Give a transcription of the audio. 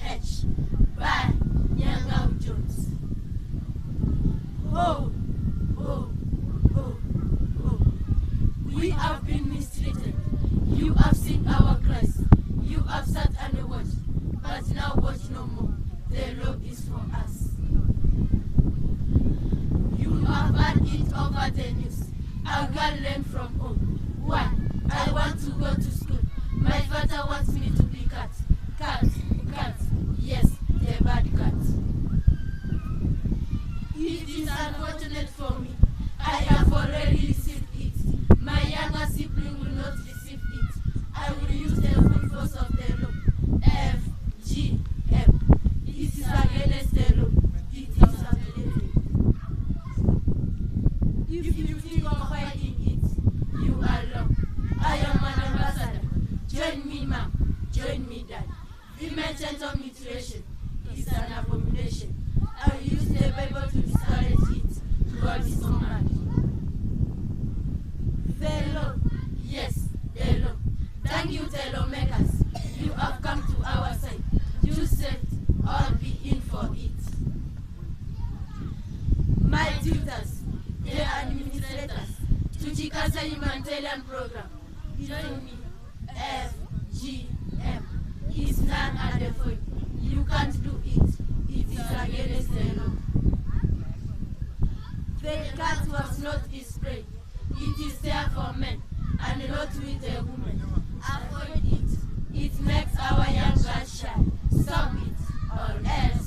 H. by Nyangao Jones. Oh, oh, oh, oh. We have been mistreated. You have seen our cries. You have sat and watched. But now watch no more. The law is for us. You have heard it over the news. A girl learned from home. Why? I want to go to school. My father wants me to be cat. Cat, cat. Yes, the bad cat. It is unfortunate for me. I have already received it. My younger sibling will not receive it. I will use the full force of the law. F, G, M. It is against the law. It is violated. If you think of fighting it, you are wrong. I am an ambassador. Join me, ma'am. Join me, dad. Women genital mutilation is an abomination. I will use the Bible to discourage it. God is command. The law. Yes, the law. Thank you, the lawmakers. You have come to our side. You said all be in for it. My tutors, the administrators, to Chikaza humanitarian program. Join me. F, G, M. It's none at the point. You can't do it. It is against the law. The cat was not his prey. It is there for men, and not with a woman. Avoid it. It makes our young girls shy. Stop it, or else